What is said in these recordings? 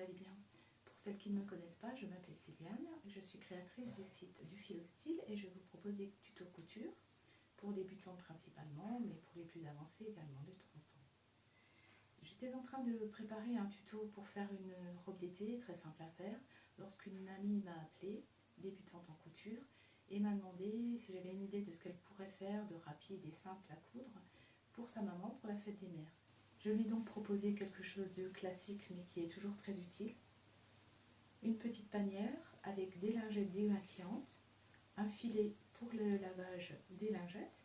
allez bien. Pour celles qui ne me connaissent pas, je m'appelle Sylviane, je suis créatrice du site du Fil au Style et je vous propose des tutos couture pour débutants principalement, mais pour les plus avancés également de temps en temps. J'étais en train de préparer un tuto pour faire une robe d'été très simple à faire lorsqu'une amie m'a appelée, débutante en couture, et m'a demandé si j'avais une idée de ce qu'elle pourrait faire de rapide et simple à coudre pour sa maman pour la fête des mères. Je lui ai donc proposé quelque chose de classique mais qui est toujours très utile. Une petite panière avec des lingettes démaquillantes, un filet pour le lavage des lingettes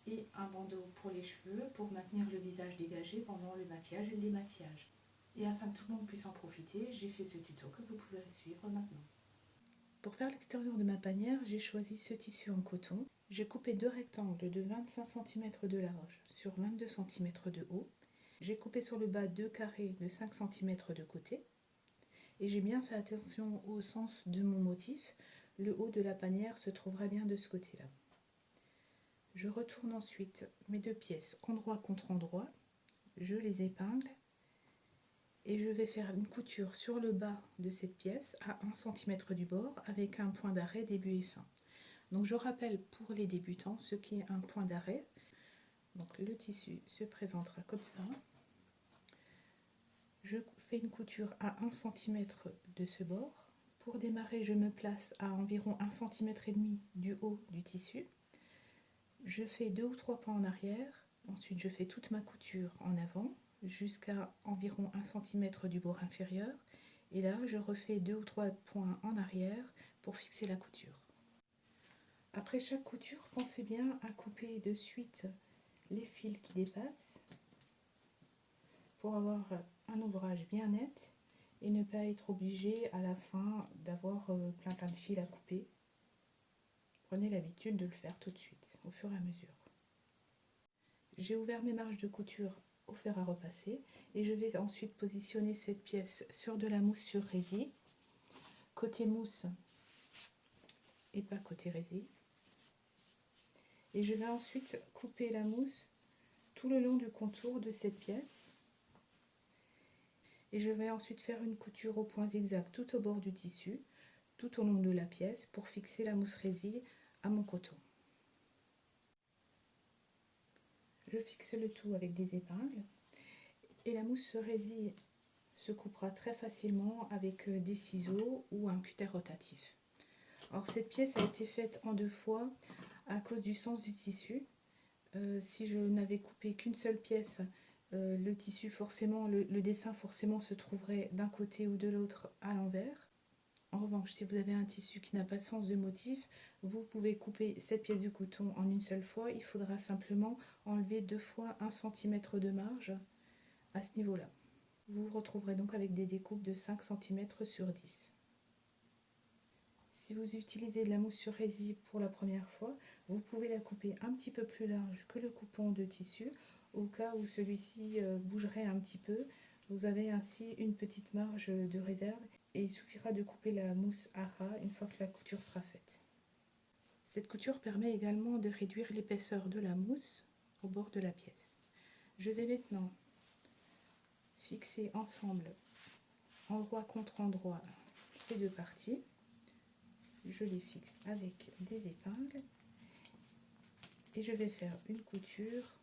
et un bandeau pour les cheveux pour maintenir le visage dégagé pendant le maquillage et le démaquillage. Et afin que tout le monde puisse en profiter, j'ai fait ce tuto que vous pouvez suivre maintenant. Pour faire l'extérieur de ma panière, j'ai choisi ce tissu en coton. J'ai coupé deux rectangles de 25 cm de large sur 22 cm de haut. J'ai coupé sur le bas deux carrés de 5 cm de côté. Et j'ai bien fait attention au sens de mon motif. Le haut de la panière se trouvera bien de ce côté-là. Je retourne ensuite mes deux pièces endroit contre endroit. Je les épingle. Et je vais faire une couture sur le bas de cette pièce à 1 cm du bord avec un point d'arrêt début et fin. Donc je rappelle pour les débutants ce qui est un point d'arrêt. Donc le tissu se présentera comme ça. Je fais une couture à 1 cm de ce bord. Pour démarrer, je me place à environ 1 cm et demi du haut du tissu. Je fais 2 ou 3 pas en arrière. Ensuite, je fais toute ma couture en avant jusqu'à environ 1 cm du bord inférieur. Et là, je refais 2 ou 3 points en arrière pour fixer la couture. Après chaque couture, pensez bien à couper de suite les fils qui dépassent pour avoir un ouvrage bien net et ne pas être obligé à la fin d'avoir plein de fils à couper. Prenez l'habitude de le faire tout de suite, au fur et à mesure. J'ai ouvert mes marges de couture au fer à repasser et je vais ensuite positionner cette pièce sur de la mousse sur résille, côté mousse et pas côté résille. Et je vais ensuite couper la mousse tout le long du contour de cette pièce. Et je vais ensuite faire une couture au point zigzag tout au bord du tissu, tout au long de la pièce pour fixer la mousse résille à mon coton. Je fixe le tout avec des épingles et la mousse résille se coupera très facilement avec des ciseaux ou un cutter rotatif. Alors cette pièce a été faite en 2 fois à cause du sens du tissu. Si je n'avais coupé qu'une seule pièce, le tissu forcément, le dessin forcément se trouverait d'un côté ou de l'autre à l'envers. En revanche, si vous avez un tissu qui n'a pas de sens de motif, vous pouvez couper cette pièce du coton en une seule fois. Il faudra simplement enlever 2 fois 1 cm de marge à ce niveau-là. Vous vous retrouverez donc avec des découpes de 5 cm sur 10. Si vous utilisez de la mousse sur résille pour la première fois, vous pouvez la couper un petit peu plus large que le coupon de tissu. Au cas où celui-ci bougerait un petit peu, vous avez ainsi une petite marge de réserve et il suffira de couper la mousse à ras une fois que la couture sera faite. Cette couture permet également de réduire l'épaisseur de la mousse au bord de la pièce. Je vais maintenant fixer ensemble, endroit contre endroit, ces deux parties. Je les fixe avec des épingles et je vais faire une couture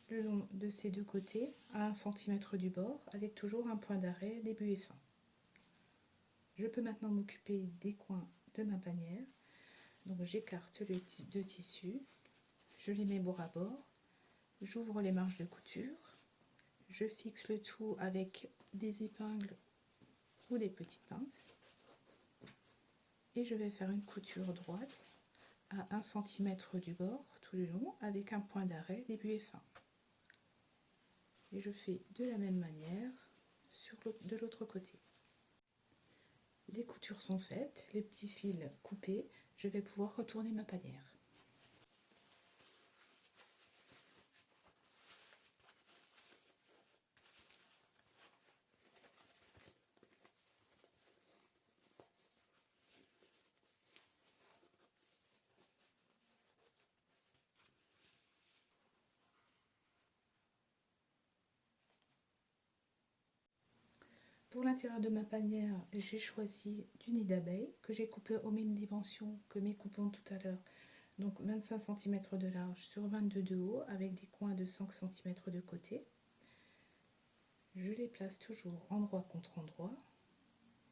le long de ces deux côtés à 1 cm du bord avec toujours un point d'arrêt début et fin. Je peux maintenant m'occuper des coins de ma panière. Donc j'écarte les deux tissus, je les mets bord à bord, j'ouvre les marges de couture, je fixe le tout avec des épingles ou des petites pinces et je vais faire une couture droite à 1 cm du bord tout le long avec un point d'arrêt début et fin. Et je fais de la même manière de l'autre côté. Les coutures sont faites, les petits fils coupés, je vais pouvoir retourner ma panière. Pour l'intérieur de ma panière, j'ai choisi du nid d'abeille que j'ai coupé aux mêmes dimensions que mes coupons tout à l'heure. Donc 25 cm de large sur 22 de haut avec des coins de 5 cm de côté. Je les place toujours endroit contre endroit.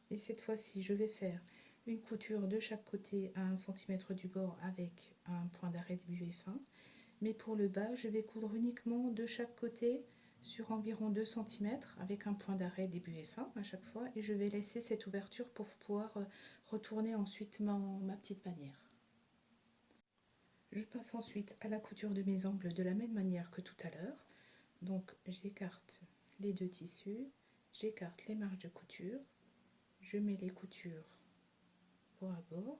Et cette fois-ci, je vais faire une couture de chaque côté à 1 cm du bord avec un point d'arrêt de buée fin. Mais pour le bas, je vais coudre uniquement de chaque côté sur environ 2 cm avec un point d'arrêt début et fin à chaque fois, et je vais laisser cette ouverture pour pouvoir retourner ensuite ma petite panière. Je passe ensuite à la couture de mes angles de la même manière que tout à l'heure. Donc j'écarte les deux tissus, j'écarte les marges de couture, je mets les coutures bord à bord,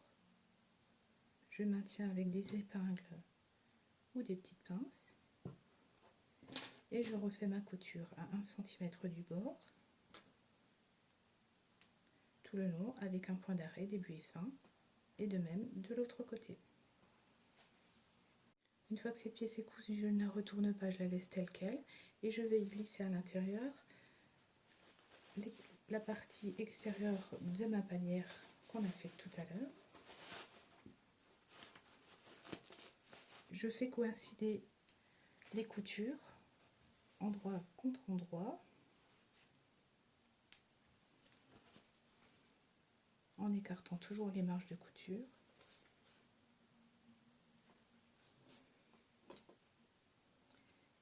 je maintiens avec des épingles ou des petites pinces, et je refais ma couture à 1 cm du bord tout le long avec un point d'arrêt début et fin, et de même de l'autre côté. Une fois que cette pièce est cousue, je ne la retourne pas, je la laisse telle qu'elle, et je vais glisser à l'intérieur la partie extérieure de ma panière qu'on a fait tout à l'heure. Je fais coïncider les coutures endroit contre endroit en écartant toujours les marges de couture.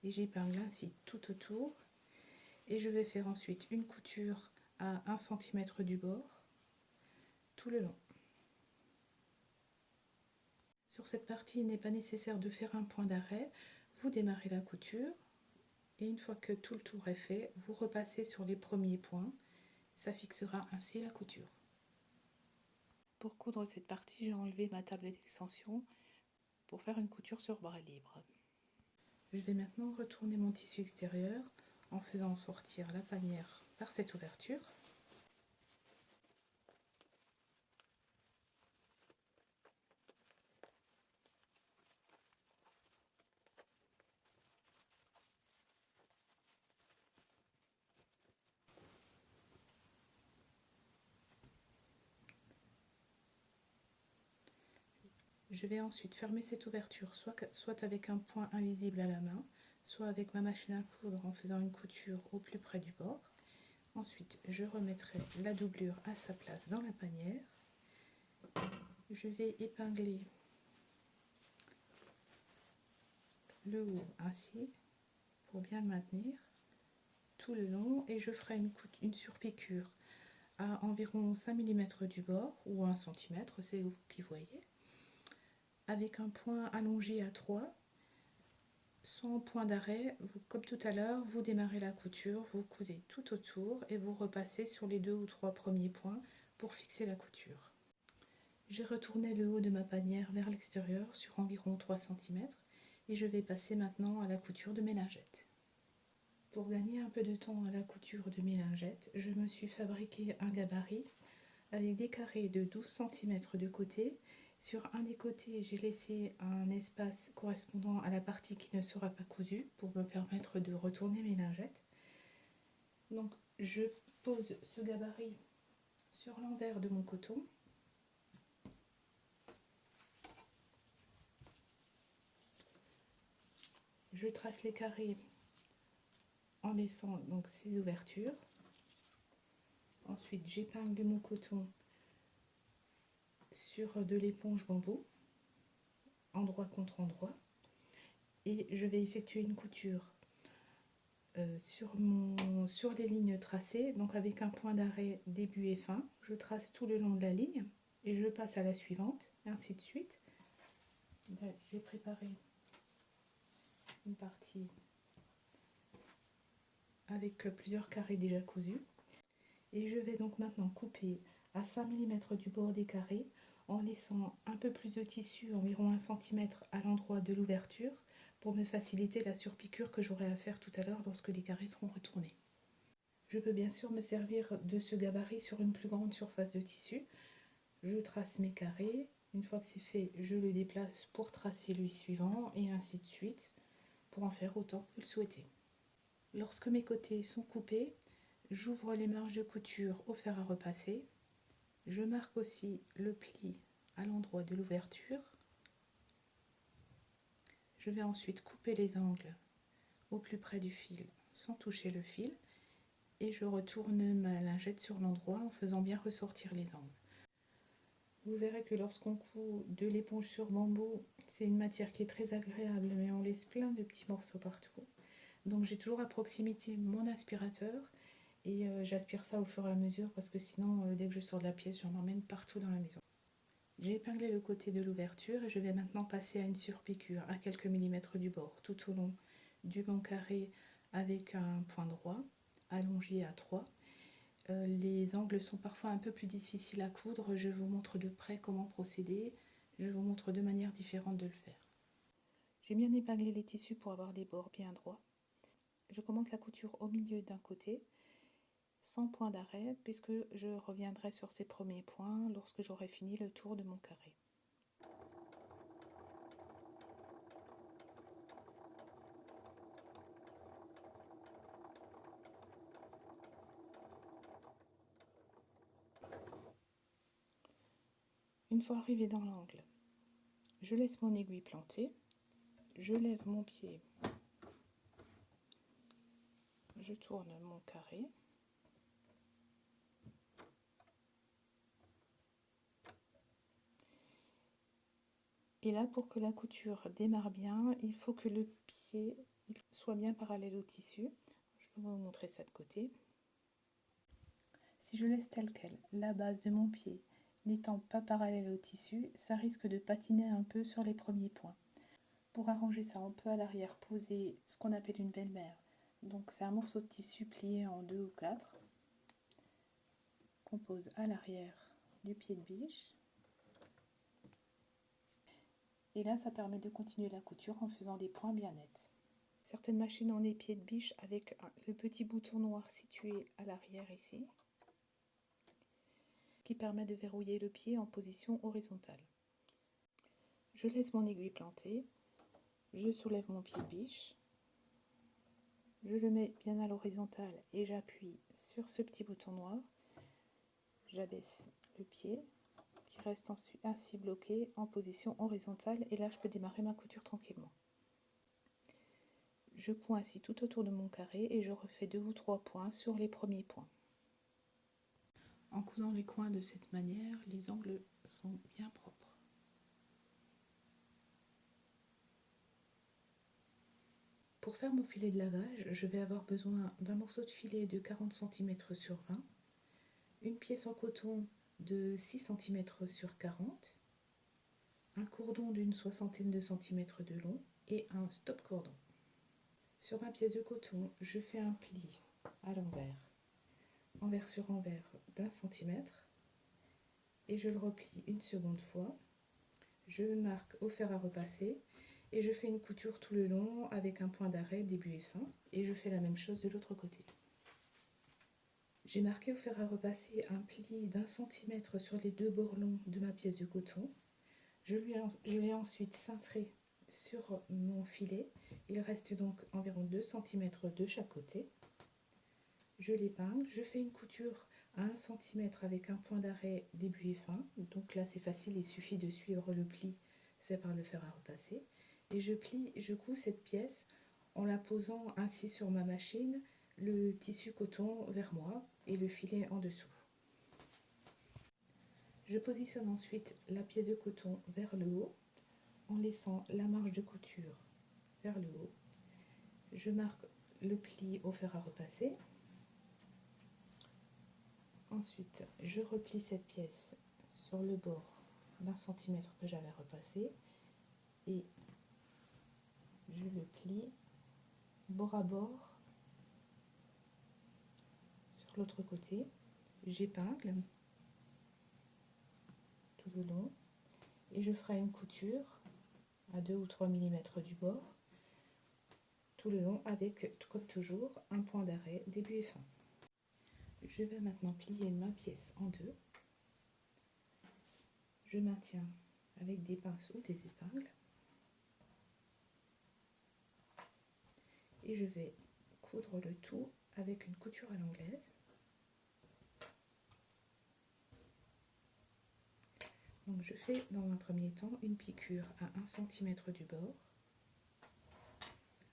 Et j'épingle ainsi tout autour, et je vais faire ensuite une couture à 1 cm du bord tout le long. Sur cette partie, il n'est pas nécessaire de faire un point d'arrêt, vous démarrez la couture, et une fois que tout le tour est fait, vous repassez sur les premiers points, ça fixera ainsi la couture. Pour coudre cette partie, j'ai enlevé ma table d'extension pour faire une couture sur bras libre. Je vais maintenant retourner mon tissu extérieur en faisant sortir la panière par cette ouverture. Je vais ensuite fermer cette ouverture soit avec un point invisible à la main, soit avec ma machine à coudre en faisant une couture au plus près du bord. Ensuite, je remettrai la doublure à sa place dans la panière. Je vais épingler le haut ainsi pour bien le maintenir tout le long, et je ferai une surpiqûre à environ 5 mm du bord ou 1 cm, c'est vous qui voyez, avec un point allongé à 3, sans point d'arrêt. Comme tout à l'heure, vous démarrez la couture, vous cousez tout autour et vous repassez sur les 2 ou 3 premiers points pour fixer la couture. J'ai retourné le haut de ma panière vers l'extérieur sur environ 3 cm, et je vais passer maintenant à la couture de mes lingettes. Pour gagner un peu de temps à la couture de mes lingettes, je me suis fabriqué un gabarit avec des carrés de 12 cm de côté. Sur un des côtés, j'ai laissé un espace correspondant à la partie qui ne sera pas cousue pour me permettre de retourner mes lingettes. Donc je pose ce gabarit sur l'envers de mon coton. Je trace les carrés en laissant donc ces ouvertures. Ensuite, j'épingle mon coton sur de l'éponge bambou, endroit contre endroit, et je vais effectuer une couture sur les lignes tracées, donc avec un point d'arrêt début et fin. Je trace tout le long de la ligne et je passe à la suivante, et ainsi de suite. J'ai préparé une partie avec plusieurs carrés déjà cousus, et je vais donc maintenant couper à 5 mm du bord des carrés en laissant un peu plus de tissu, environ 1 cm à l'endroit de l'ouverture, pour me faciliter la surpiqûre que j'aurai à faire tout à l'heure lorsque les carrés seront retournés. Je peux bien sûr me servir de ce gabarit sur une plus grande surface de tissu. Je trace mes carrés, une fois que c'est fait, je le déplace pour tracer le suivant, et ainsi de suite, pour en faire autant que vous le souhaitez. Lorsque mes côtés sont coupés, J'ouvre les marges de couture au fer à repasser. Je marque aussi le pli à l'endroit de l'ouverture. Je vais ensuite couper les angles au plus près du fil sans toucher le fil et je retourne ma lingette sur l'endroit en faisant bien ressortir les angles. Vous verrez que lorsqu'on coud de l'éponge sur bambou, c'est une matière qui est très agréable, mais on laisse plein de petits morceaux partout. Donc j'ai toujours à proximité mon aspirateur et j'aspire ça au fur et à mesure parce que sinon, dès que je sors de la pièce, j'en emmène partout dans la maison. J'ai épinglé le côté de l'ouverture et je vais maintenant passer à une surpiqûre à quelques millimètres du bord, tout au long du banc carré avec un point droit, allongé à 3. Les angles sont parfois un peu plus difficiles à coudre, je vous montre de près comment procéder, je vous montre deux manières différentes de le faire. J'ai bien épinglé les tissus pour avoir des bords bien droits. Je commence la couture au milieu d'un côté, sans point d'arrêt, puisque je reviendrai sur ces premiers points lorsque j'aurai fini le tour de mon carré. Une fois arrivé dans l'angle, je laisse mon aiguille plantée, je lève mon pied, je tourne mon carré, et là pour que la couture démarre bien, il faut que le pied soit bien parallèle au tissu. Je vais vous montrer ça de côté. Si je laisse tel quel la base de mon pied n'étant pas parallèle au tissu, ça risque de patiner un peu sur les premiers points. Pour arranger ça, on peut à l'arrière poser ce qu'on appelle une belle-mère. Donc c'est un morceau de tissu plié en 2 ou 4 qu'on pose à l'arrière du pied de biche. Et là, ça permet de continuer la couture en faisant des points bien nets. Certaines machines ont des pieds de biche avec le petit bouton noir situé à l'arrière ici, qui permet de verrouiller le pied en position horizontale. Je laisse mon aiguille plantée, je soulève mon pied de biche, je le mets bien à l'horizontale et j'appuie sur ce petit bouton noir, j'abaisse le pied qui reste ainsi bloqué en position horizontale et là je peux démarrer ma couture tranquillement. Je couds ainsi tout autour de mon carré et je refais 2 ou 3 points sur les premiers points. En cousant les coins de cette manière, les angles sont bien propres. Pour faire mon filet de lavage, je vais avoir besoin d'un morceau de filet de 40 cm sur 20, une pièce en coton de 6 cm sur 40, un cordon d'une soixantaine de centimètres de long et un stop cordon. Sur ma pièce de coton, je fais un pli à l'envers, envers sur envers d'1 centimètre et je le replie une seconde fois. Je marque au fer à repasser et je fais une couture tout le long avec un point d'arrêt début et fin et je fais la même chose de l'autre côté. J'ai marqué au fer à repasser un pli d'1 centimètre sur les deux bords longs de ma pièce de coton. Je l'ai ensuite cintré sur mon filet. Il reste donc environ 2 cm de chaque côté. Je l'épingle, je fais une couture à 1 cm avec un point d'arrêt début et fin. Donc là c'est facile, il suffit de suivre le pli fait par le fer à repasser. Et je couds cette pièce en la posant ainsi sur ma machine, le tissu coton vers moi et le filet en dessous. Je positionne ensuite la pièce de coton vers le haut en laissant la marge de couture vers le haut. Je marque le pli au fer à repasser. Ensuite, je replie cette pièce sur le bord d'1 centimètre que j'avais repassé et je le plie bord à bord sur l'autre côté. J'épingle tout le long et je ferai une couture à 2 ou 3 mm du bord tout le long avec, comme toujours, un point d'arrêt début et fin. Je vais maintenant plier ma pièce en deux. Je maintiens avec des pinces ou des épingles et je vais coudre le tout avec une couture à l'anglaise. Donc je fais dans un premier temps une piqûre à 1 cm du bord,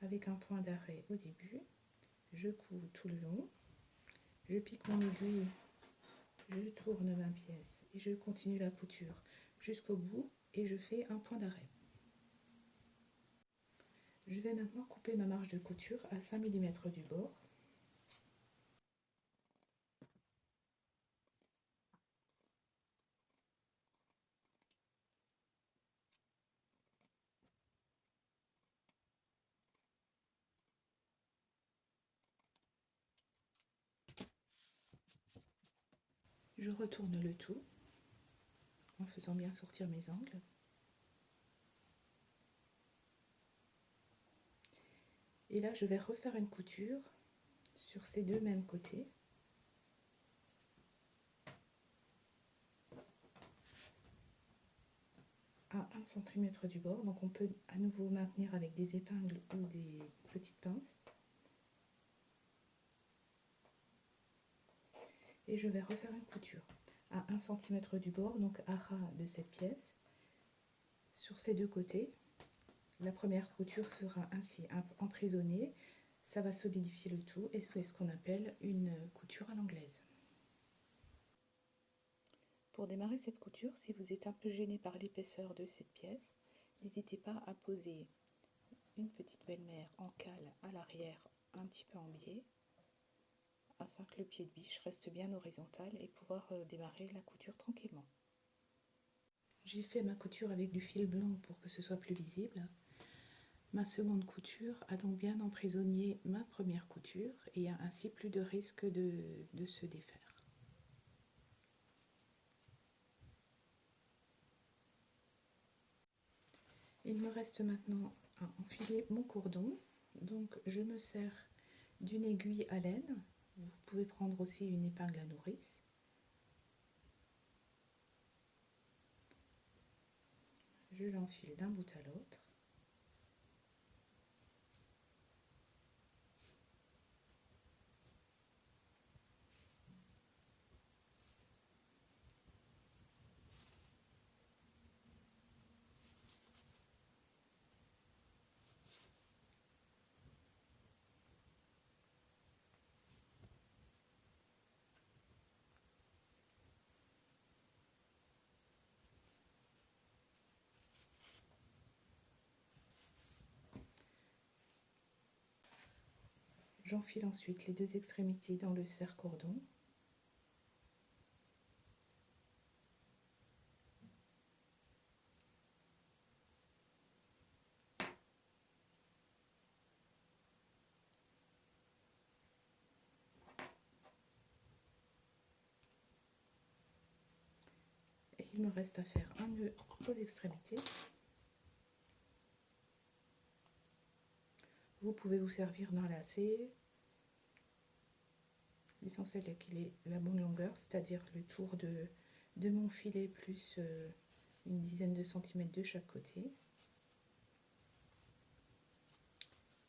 avec un point d'arrêt au début. Je couds tout le long, je pique mon aiguille, je tourne ma pièce et je continue la couture jusqu'au bout et je fais un point d'arrêt. Je vais maintenant couper ma marge de couture à 5 mm du bord. Je retourne le tout en faisant bien sortir mes angles. Et là, je vais refaire une couture sur ces deux mêmes côtés. À 1 cm du bord, donc on peut à nouveau maintenir avec des épingles ou des petites pinces. Et je vais refaire une couture à 1 cm du bord, donc à ras de cette pièce, sur ces deux côtés. La première couture sera ainsi emprisonnée, ça va solidifier le tout et c'est ce qu'on appelle une couture à l'anglaise. Pour démarrer cette couture, si vous êtes un peu gêné par l'épaisseur de cette pièce, n'hésitez pas à poser une petite belle-mère en cale à l'arrière, un petit peu en biais, afin que le pied de biche reste bien horizontal et pouvoir démarrer la couture tranquillement. J'ai fait ma couture avec du fil blanc pour que ce soit plus visible. Ma seconde couture a donc bien emprisonné ma première couture et il y a ainsi plus de risque de se défaire. Il me reste maintenant à enfiler mon cordon. Donc je me sers d'une aiguille à laine. Vous pouvez prendre aussi une épingle à nourrice. Je l'enfile d'un bout à l'autre. J'enfile ensuite les deux extrémités dans le serre-cordon. Et il me reste à faire un nœud aux extrémités. Vous pouvez vous servir d'un lacet. L'essentiel est qu'il ait la bonne longueur, c'est-à-dire le tour de mon filet plus une dizaine de centimètres de chaque côté.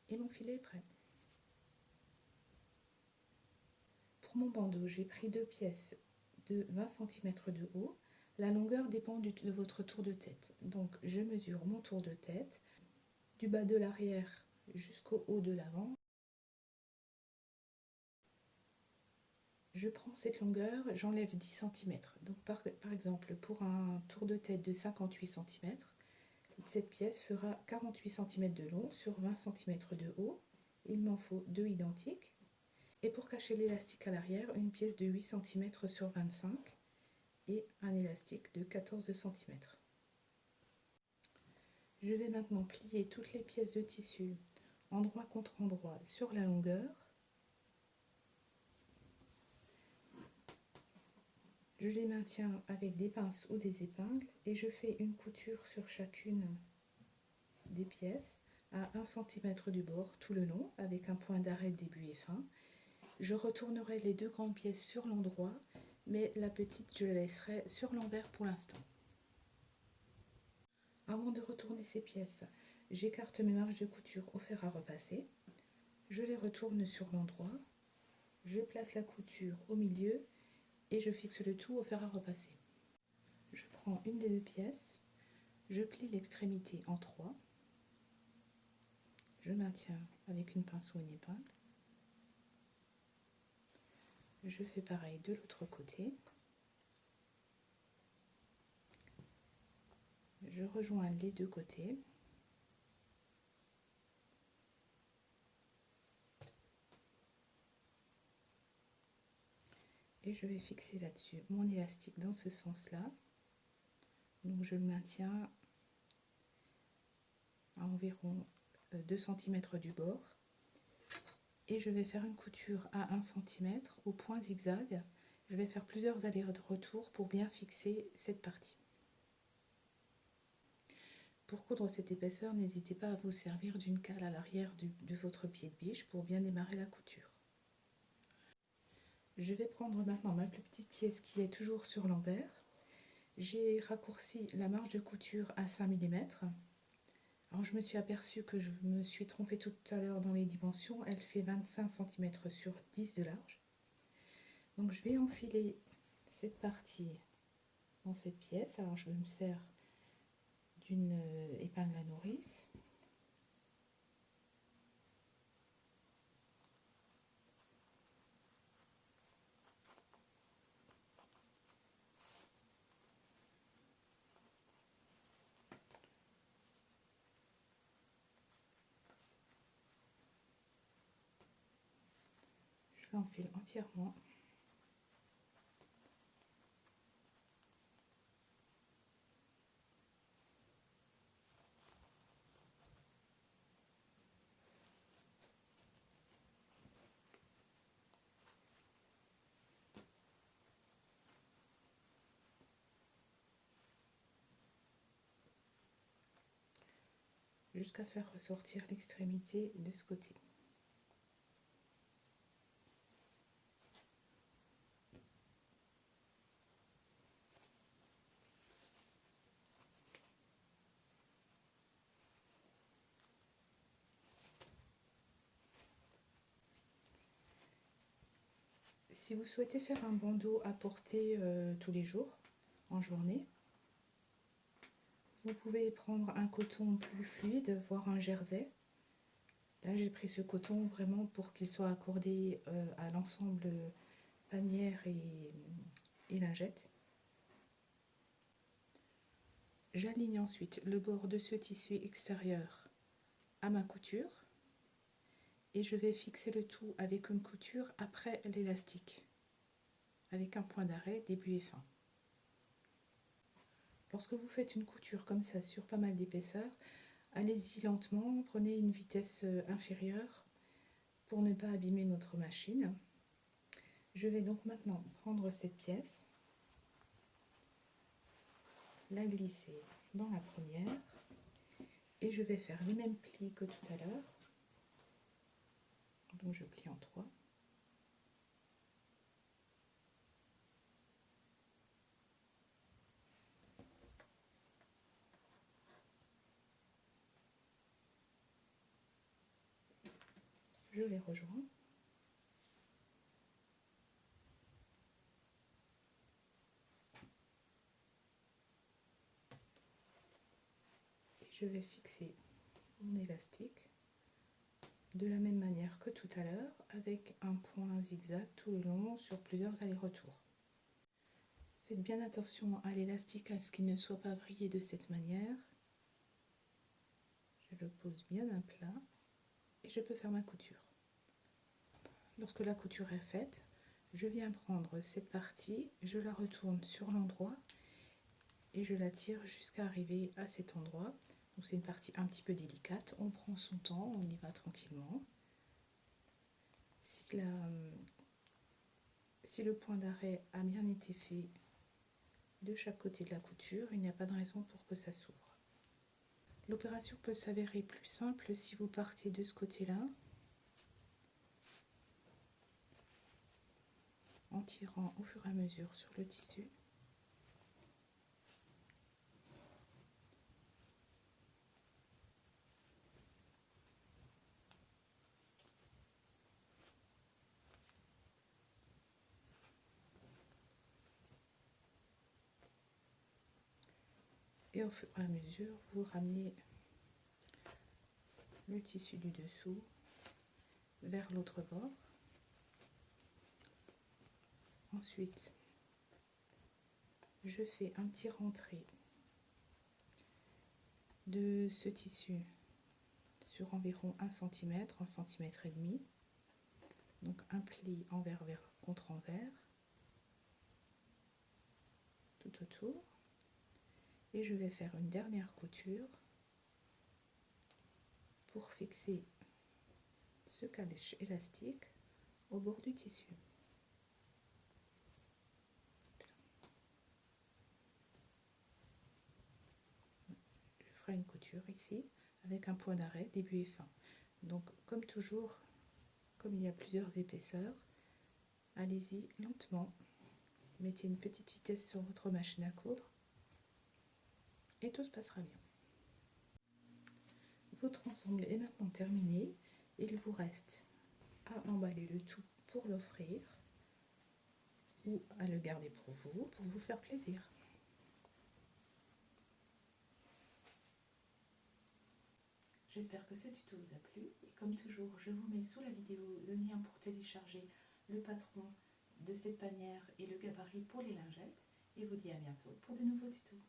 Et mon filet est prêt. Pour mon bandeau, j'ai pris deux pièces de 20 cm de haut. La longueur dépend de votre tour de tête. Donc je mesure mon tour de tête du bas de l'arrière jusqu'au haut de l'avant. Je prends cette longueur, j'enlève 10 cm. Donc par exemple, pour un tour de tête de 58 cm, cette pièce fera 48 cm de long sur 20 cm de haut. Il m'en faut deux identiques. Et pour cacher l'élastique à l'arrière, une pièce de 8 cm sur 25 et un élastique de 14 cm. Je vais maintenant plier toutes les pièces de tissu endroit contre endroit sur la longueur. Je les maintiens avec des pinces ou des épingles et je fais une couture sur chacune des pièces à 1 cm du bord tout le long avec un point d'arrêt début et fin. Je retournerai les deux grandes pièces sur l'endroit, mais la petite je la laisserai sur l'envers pour l'instant. Avant de retourner ces pièces, j'écarte mes marges de couture au fer à repasser. Je les retourne sur l'endroit. Je place la couture au milieu et je fixe le tout au fer à repasser. Je prends prends une des deux pièces, je plie l'extrémité en 3, je maintiens avec une pince ou une épingle, je fais pareil de l'autre côté, je rejoins les deux côtés, et je vais fixer là-dessus mon élastique dans ce sens-là. Donc je le maintiens à environ 2 cm du bord et je vais faire une couture à 1 cm au point zigzag. Je vais faire plusieurs allers-retours pour bien fixer cette partie. Pour coudre cette épaisseur, n'hésitez pas à vous servir d'une cale à l'arrière de votre pied de biche pour bien démarrer la couture. Je vais prendre maintenant ma plus petite pièce qui est toujours sur l'envers. J'ai raccourci la marge de couture à 5 mm. Alors je me suis aperçue que je me suis trompée tout à l'heure dans les dimensions. Elle fait 25 cm sur 10 de large. Donc je vais enfiler cette partie dans cette pièce. Alors je me sers d'une épingle à nourrice. Je l'enfile entièrement. Jusqu'à faire ressortir l'extrémité de ce côté. Si vous souhaitez faire un bandeau à porter tous les jours, en journée, vous pouvez prendre un coton plus fluide, voire un jersey. Là, j'ai pris ce coton vraiment pour qu'il soit accordé à l'ensemble panière et lingette. J'aligne ensuite le bord de ce tissu extérieur à ma couture et je vais fixer le tout avec une couture après l'élastique, avec un point d'arrêt début et fin. Lorsque vous faites une couture comme ça sur pas mal d'épaisseur, allez-y lentement, prenez une vitesse inférieure pour ne pas abîmer notre machine. Je vais donc maintenant prendre cette pièce, la glisser dans la première et je vais faire les mêmes plis que tout à l'heure. Donc je plie en 3. Je les rejoins. Et je vais fixer mon élastique de la même manière que tout à l'heure, avec un point zigzag tout le long sur plusieurs allers-retours. Faites bien attention à l'élastique, à ce qu'il ne soit pas vrillé de cette manière. Je le pose bien à plat et je peux faire ma couture. Lorsque la couture est faite, je viens prendre cette partie, je la retourne sur l'endroit et je la tire jusqu'à arriver à cet endroit. Donc c'est une partie un petit peu délicate, on prend son temps, on y va tranquillement. Si le point d'arrêt a bien été fait de chaque côté de la couture, il n'y a pas de raison pour que ça s'ouvre. L'opération peut s'avérer plus simple si vous partez de ce côté-là, en tirant au fur et à mesure sur le tissu. Et au fur et à mesure, vous ramenez le tissu du dessous vers l'autre bord. Ensuite, je fais un petit rentré de ce tissu sur environ 1 cm, 1 cm et demi. Donc un pli envers contre envers tout autour. Et je vais faire une dernière couture pour fixer ce calèche élastique au bord du tissu. Je ferai une couture ici avec un point d'arrêt début et fin. Donc comme toujours, comme il y a plusieurs épaisseurs, allez-y lentement, mettez une petite vitesse sur votre machine à coudre et tout se passera bien. Votre ensemble est maintenant terminé. Il vous reste à emballer le tout pour l'offrir ou à le garder pour vous faire plaisir. J'espère que ce tuto vous a plu et comme toujours, je vous mets sous la vidéo le lien pour télécharger le patron de cette panière et le gabarit pour les lingettes et vous dis à bientôt pour de nouveaux tutos.